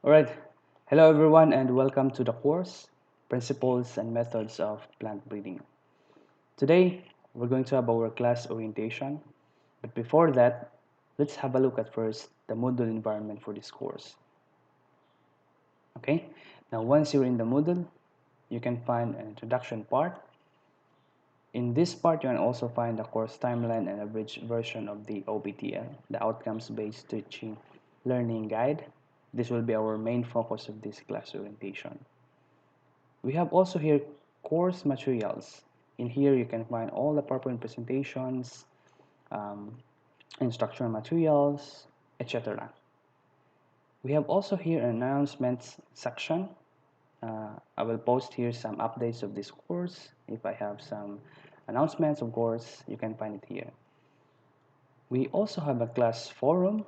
Alright, hello everyone and welcome to the course Principles and Methods of Plant Breeding. Today we're going to have our class orientation, but before that, let's have a look at first the Moodle environment for this course. Okay, now once you're in the Moodle, you can find an introduction part. In this part, you can also find the course timeline and abridged version of the OBTL, the Outcomes-Based Teaching Learning Guide. This will be our main focus of this class orientation. We have also here course materials. In here, you can find all the PowerPoint presentations, um, instructional materials, etc. We have also here an announcements section. I will post here some updates of this course. If I have some announcements, of course, you can find it here. We also have a class forum.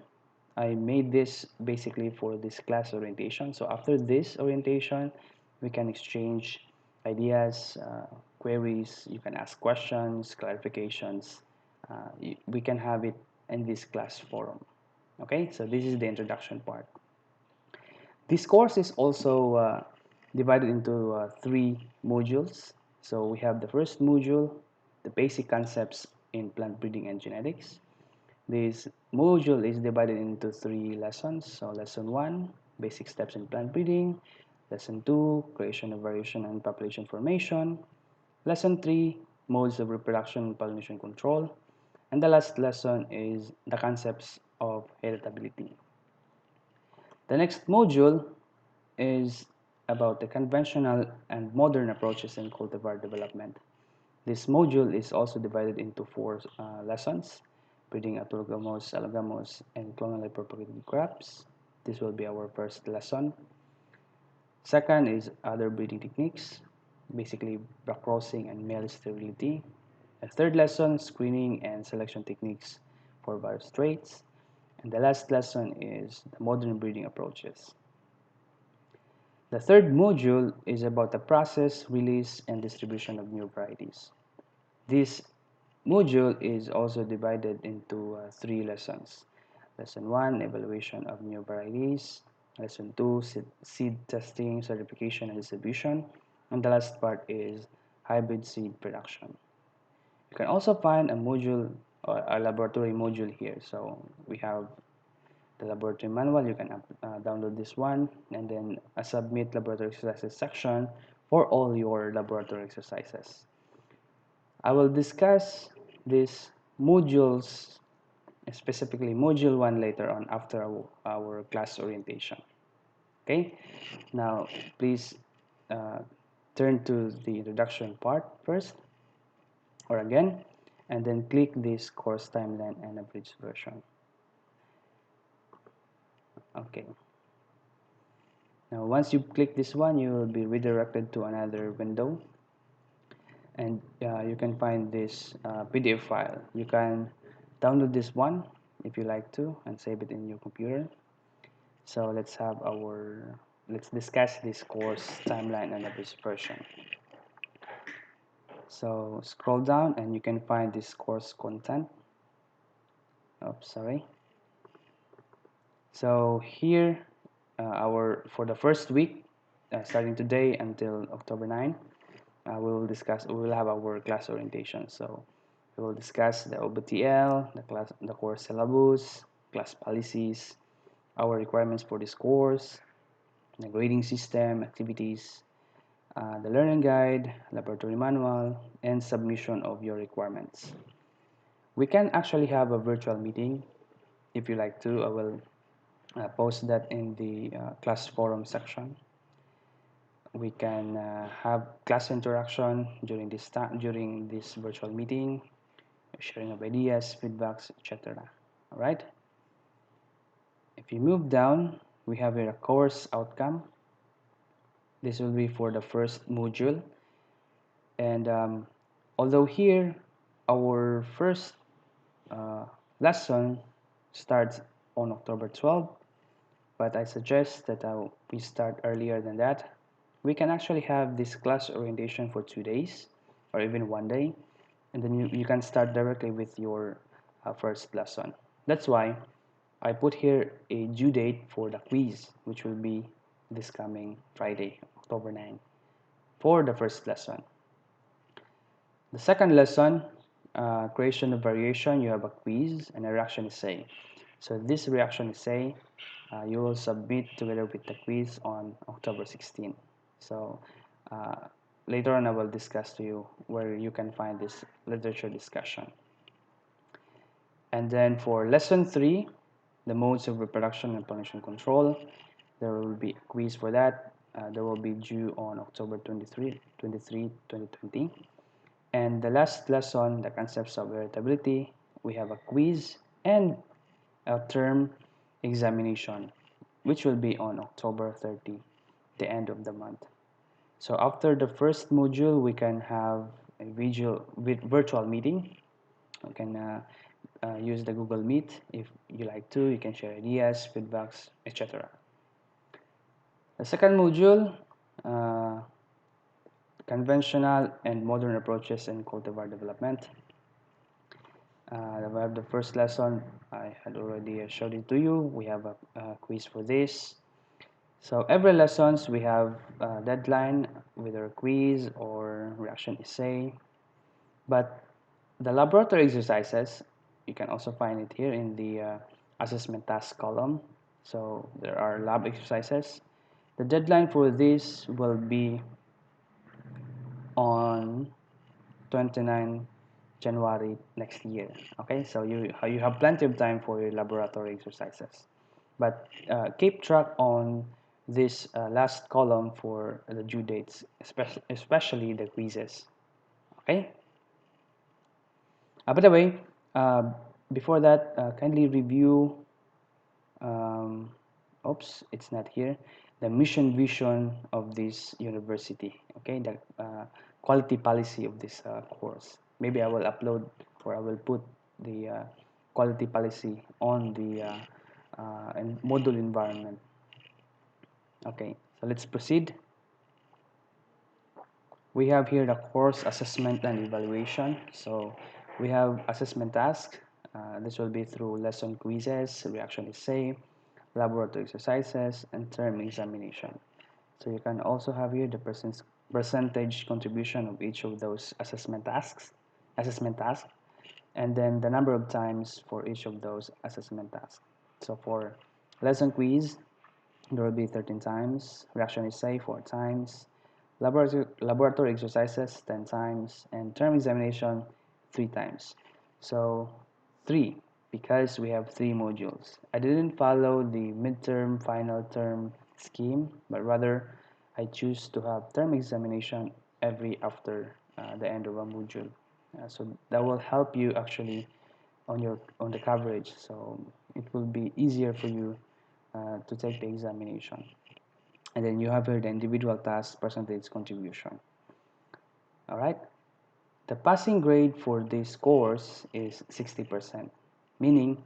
I made this basically for this class orientation. So after this orientation, we can exchange ideas, queries, you can ask questions, clarifications. We can have it in this class forum. Okay, so this is the introduction part. This course is also divided into three modules. So we have the first module, the basic concepts in plant breeding and genetics. This module is divided into three lessons. So lesson 1, basic steps in plant breeding. Lesson 2, creation of variation and population formation. Lesson 3, modes of reproduction and pollination control. And the last lesson is the concepts of heritability. The next module is about the conventional and modern approaches in cultivar development. This module is also divided into four lessons: breeding autogamous, allogamos, and clonally propagated crops. This will be our first lesson. Second is other breeding techniques, basically backcrossing and male sterility. A third lesson, screening and selection techniques for various traits. And the last lesson is the modern breeding approaches. The third module is about the process, release, and distribution of new varieties. This module is also divided into three lessons. Lesson 1, evaluation of new varieties. Lesson 2, seed testing, certification, and distribution. And the last part is hybrid seed production. You can also find a module or a laboratory module here. So we have the laboratory manual. You can download this one, and then a submit laboratory exercises section for all your laboratory exercises. I will discuss these modules, specifically module 1 later on after our class orientation. Okay, now please uh, turn to the introduction part first, or again, and then click this course timeline and abridged version. Okay. Now once you click this one, you will be redirected to another window, and you can find this PDF file. You can download this one if you like to and save it in your computer. So let's discuss this course timeline and abridged version. So scroll down and you can find this course content. Oops, sorry. So here for the first week, starting today until October 9, we will have our class orientation. So we will discuss the OBTL, the course syllabus, class policies, our requirements for this course, the grading system, activities, the learning guide, laboratory manual, and submission of your requirements. We can actually have a virtual meeting if you like to. I will post that in the class forum section. We can have class interaction during this virtual meeting, sharing of ideas, feedbacks, etc. All right. If you move down, we have here a course outcome. This will be for the first module, and although here our first lesson starts on October 12th, but I suggest that we start earlier than that. We can actually have this class orientation for 2 days or even 1 day, and then you can start directly with your first lesson. That's why I put here a due date for the quiz, which will be this coming Friday, October 9, for the first lesson. The second lesson, creation of variation, you have a quiz and a reaction essay. So this reaction essay, you will submit together with the quiz on October 16. So later on I will discuss to you where you can find this literature discussion. And then for lesson 3, the modes of reproduction and pollination control, there will be a quiz for that. There will be due on October 23, 2020. And the last lesson, the concepts of heritability, we have a quiz and a term examination, which will be on October 30, the end of the month. So after the first module, we can have a virtual meeting. We can use the Google Meet if you like to. You can share ideas, feedbacks, etc. The second module, uh, conventional and modern approaches in cultivar development. We have the first lesson. I had already showed it to you. We have a quiz for this. So every lessons we have a deadline, whether a quiz or reaction essay. But the laboratory exercises, you can also find it here in the assessment task column. So there are lab exercises. The deadline for this will be on 29 January next year. Okay, so you have plenty of time for your laboratory exercises, but keep track on this last column for the due dates, especially the quizzes. Okay. By the way, uh, before that, kindly review. Um, oops, it's not here. The mission vision of this university. Okay, the quality policy of this course. Maybe I will upload or I will put the quality policy on the module environment. Okay, so let's proceed. We have here the course assessment and evaluation. So we have assessment task. This will be through lesson quizzes, reaction essay, laboratory exercises, and term examination. So you can also have here the percentage contribution of each of those assessment tasks, and then the number of times for each of those assessment tasks. So for lesson quiz, there will be 13 times, reaction essay 4 times, laboratory exercises 10 times, and term examination 3 times. So 3, because we have 3 modules. I didn't follow the midterm final term scheme, but rather I choose to have term examination every after the end of a module. So that will help you actually on the coverage. So it will be easier for you to take the examination. And then you have here the individual task percentage contribution. All right. The passing grade for this course is 60%, meaning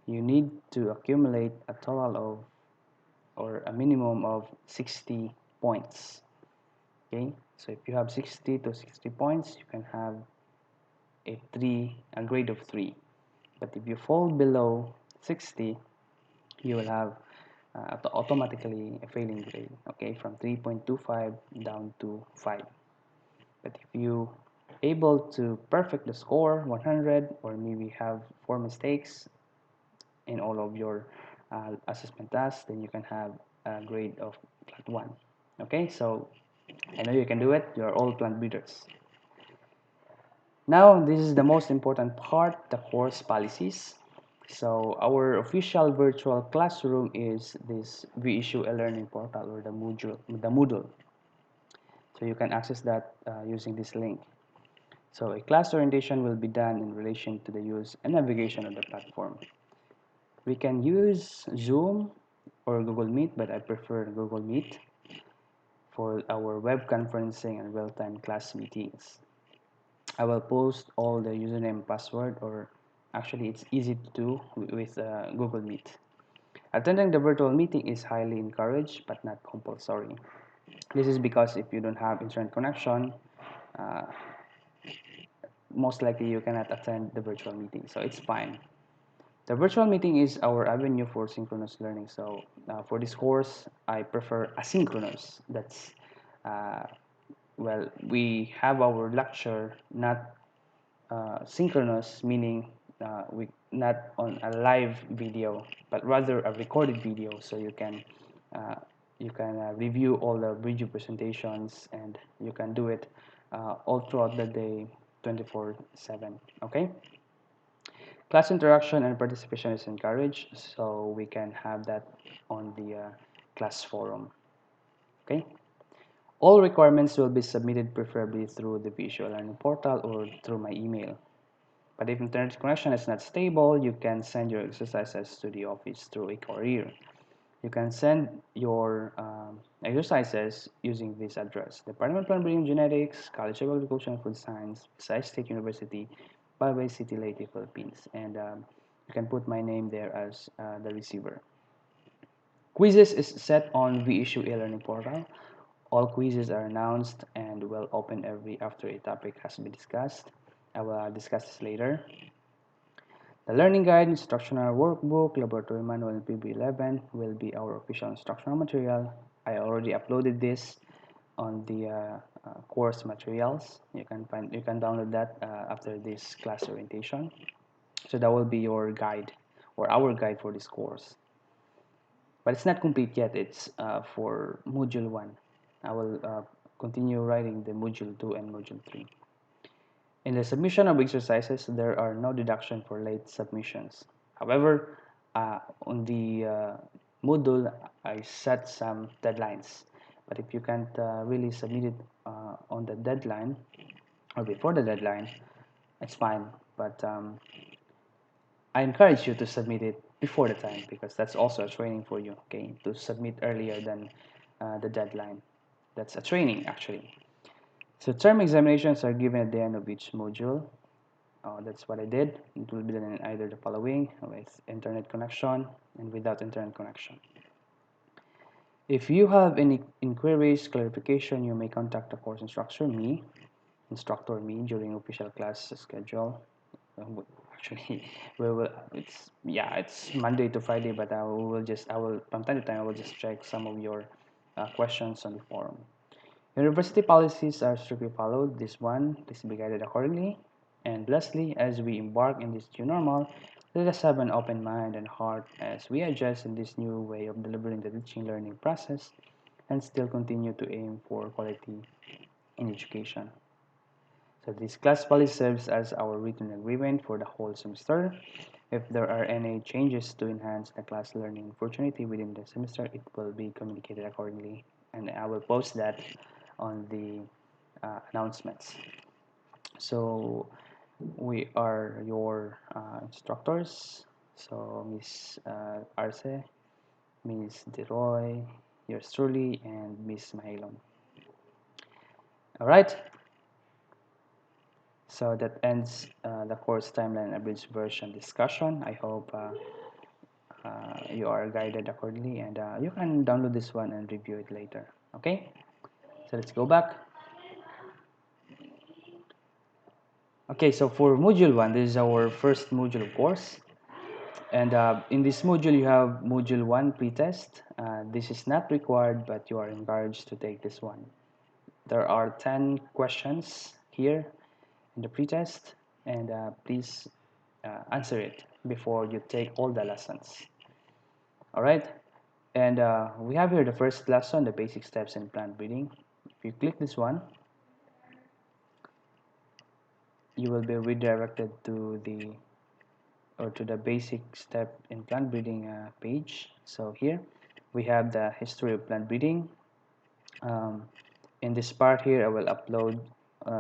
you need to accumulate a total of or a minimum of 60 points. Okay, so if you have 60 to 60 points, you can have a grade of 3. But if you fall below 60, you will have automatically a failing grade, okay, from 3.25 down to 5. But if you able to perfect the score 100 or maybe have 4 mistakes in all of your assessment tasks, then you can have a grade of flat 1. Okay, so I know you can do it. You're all plant breeders. Now this is the most important part, the course policies. So our official virtual classroom is this vissue eLearning portal or the Moodle. So you can access that using this link. So a class orientation will be done in relation to the use and navigation of the platform. We can use Zoom or Google Meet, but I prefer Google Meet for our web conferencing and real-time class meetings. I will post all the username and password, or actually it's easy to do with Google Meet. Attending the virtual meeting is highly encouraged but not compulsory. This is because if you don't have internet connection, uh, most likely you cannot attend the virtual meeting, so it's fine. The virtual meeting is our avenue for synchronous learning. So for this course, I prefer asynchronous. That's well, we have our lecture not synchronous, meaning we not on a live video, but rather a recorded video, so uh, you can review all the video presentations, and you can do it all throughout the day, 24/7. Okay. Class interaction and participation is encouraged, so we can have that on the class forum. Okay. All requirements will be submitted preferably through the visual learning portal or through my email. But if internet connection is not stable, you can send your exercises to the office through a courier. You can send your exercises using this address: Department of Plant Genetics, College of Agriculture and Food Science, Visayas State University, Baybay City, Leyte, Philippines. And you can put my name there as the receiver. Quizzes is set on VIssue eLearning portal. All quizzes are announced and will open every after a topic has been discussed. I will discuss this later. The learning guide, instructional workbook, laboratory manual, and PBre 11 will be our official instructional material. I already uploaded this on the course materials. You can download that after this class orientation. So that will be your guide or our guide for this course. But it's not complete yet. It's for module 1. I will continue writing the module 2 and module 3. In the submission of exercises, there are no deduction for late submissions. However, on the Moodle, I set some deadlines. But if you can't really submit it on the deadline or before the deadline, it's fine. But I encourage you to submit it before the time, because that's also a training for you, okay? To submit earlier than the deadline. That's a training, actually. So term examinations are given at the end of each module. That's what I did. It will be done in either the following: with internet connection and without internet connection. If you have any inquiries, clarification, you may contact the course instructor, me, during official class schedule. Actually, it's Monday to Friday, but I will from time to time I will just check some of your questions on the forum. University policies are strictly followed. Please be guided accordingly. And lastly, as we embark in this new normal, let us have an open mind and heart as we adjust in this new way of delivering the teaching learning process and still continue to aim for quality in education. So this class policy serves as our written agreement for the whole semester. If there are any changes to enhance the class learning opportunity within the semester, it will be communicated accordingly, and I will post that on the announcements. So we are your instructors. So Miss Arce, Miss Deroy, yours truly, and Miss Mahilon. All right. So that ends the course timeline abridged version discussion. I hope you are guided accordingly, and you can download this one and review it later. Okay. So let's go back. Okay, so for module 1, this is our first module, of course. And in this module, you have module 1 pretest. This is not required, but you are encouraged to take this one. There are 10 questions here in the pretest, and please answer it before you take all the lessons. All right, and we have here the first lesson, the basic steps in plant breeding. If you click this one, you will be redirected to the basic step in plant breeding page. So here we have the history of plant breeding. In this part here, I will upload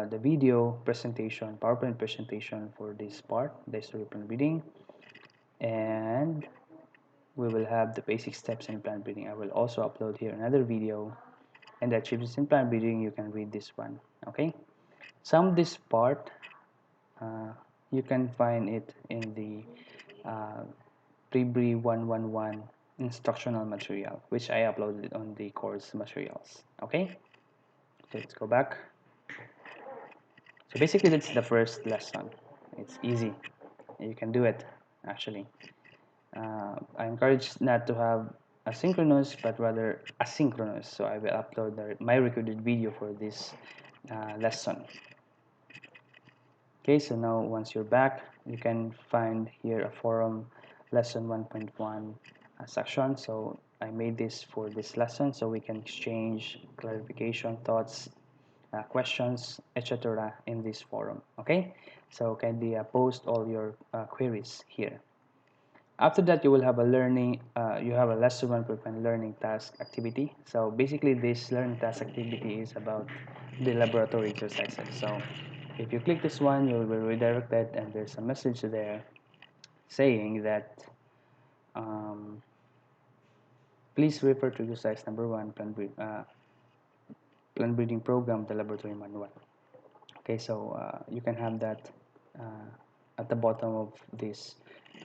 the video presentation, PowerPoint presentation for this part, the history of plant breeding, and we will have the basic steps in plant breeding. I will also upload here another video, and the achievements in plant breeding. You can read this one. Okay, some of this part you can find it in the PBre 111 instructional material, which I uploaded on the course materials. Okay, so let's go back. So basically, that's the first lesson. It's easy. You can do it. actually. I encourage not to have asynchronous but rather asynchronous. So I will upload my recorded video for this lesson. Okay, so now once you're back, you can find here a forum lesson 1.1 section. So I made this for this lesson so we can exchange clarification, thoughts, questions, etc. in this forum. Okay, so kindly post all your queries here. After that, you will have a you have a lesson 1.1 learning task activity. So basically this learning task activity is about the laboratory exercises. So if you click this one, you will be redirected and there's a message there saying that um, please refer to exercise number 1, plant breeding program, the laboratory manual. Okay, so you can have that uh, at the bottom of this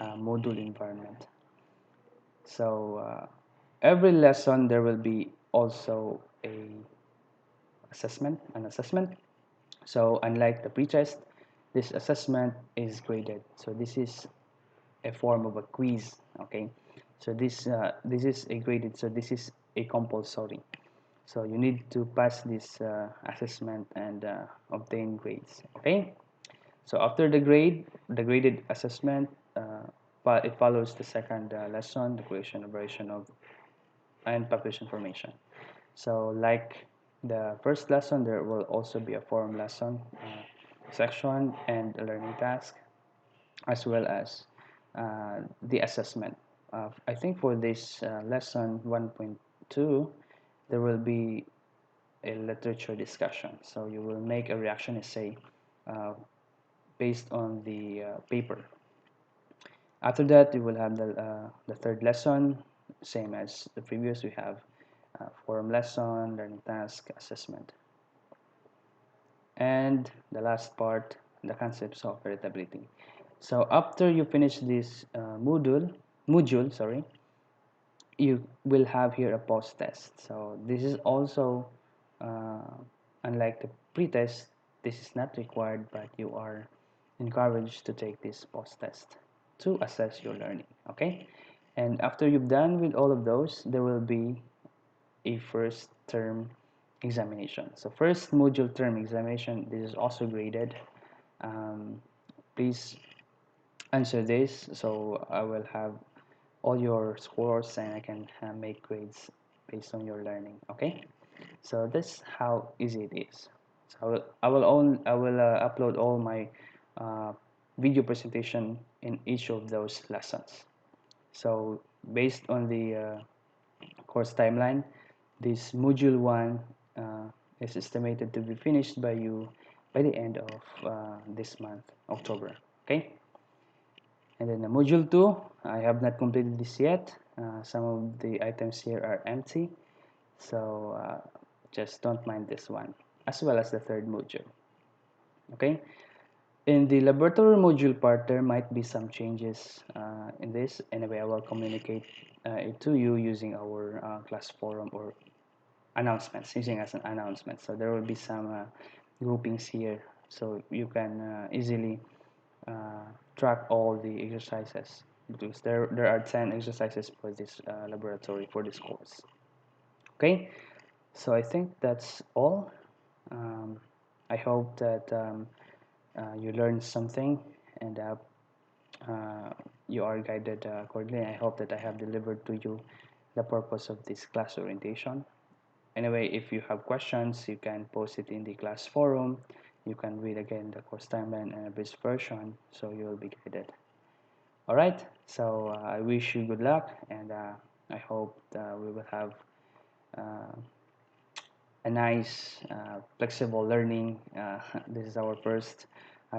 module environment. So every lesson there will be also an assessment. So unlike the pretest, this assessment is graded. So this is a form of a quiz. Okay, so this is a graded. So this is a compulsory. So you need to pass this assessment and obtain grades. Okay. So after the graded assessment, it follows the second lesson, the creation, operation of and population formation. So like the first lesson, there will also be a forum lesson section and a learning task, as well as the assessment. I think for this lesson 1.2, there will be a literature discussion. So you will make a reaction essay uh, based on the paper. After that, you will have the third lesson, same as the previous. We have forum lesson, learning task, assessment. And the last part, the concepts of heritability. So after you finish this module, sorry, you will have here a post test. So this is also uh, unlike the pre-test, this is not required, but you are encouraged to take this post test to assess your learning. Okay, and after you've done with all of those, there will be a first term examination. So first module term examination, this is also graded. um, Please answer this so I will have all your scores and I can make grades based on your learning. Okay, so that's how easy it is. So I will upload all my uh, video presentation in each of those lessons. So based on the course timeline, this module 1 is estimated to be finished by you by the end of this month, October. Okay, and then the module 2, I have not completed this yet. Some of the items here are empty, so just don't mind this one, as well as the third module. Okay, in the laboratory module part, there might be some changes in this. Anyway, I will communicate it to you using our class forum or announcements, using as an announcement. So there will be some groupings here, so you can easily track all the exercises, because there are 10 exercises for this laboratory for this course. Okay, so I think that's all. um, I hope that you learned something and you are guided accordingly. I hope that I have delivered to you the purpose of this class orientation. Anyway, if you have questions, you can post it in the class forum. You can read again the course timeline and a brief version, so you will be guided. All right, so I wish you good luck, and I hope we will have uh, a nice, flexible learning. This is our first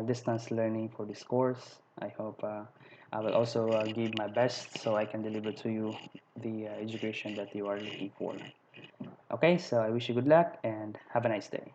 distance learning for this course. I hope I will also give my best so I can deliver to you the education that you are looking for. Okay, so I wish you good luck and have a nice day.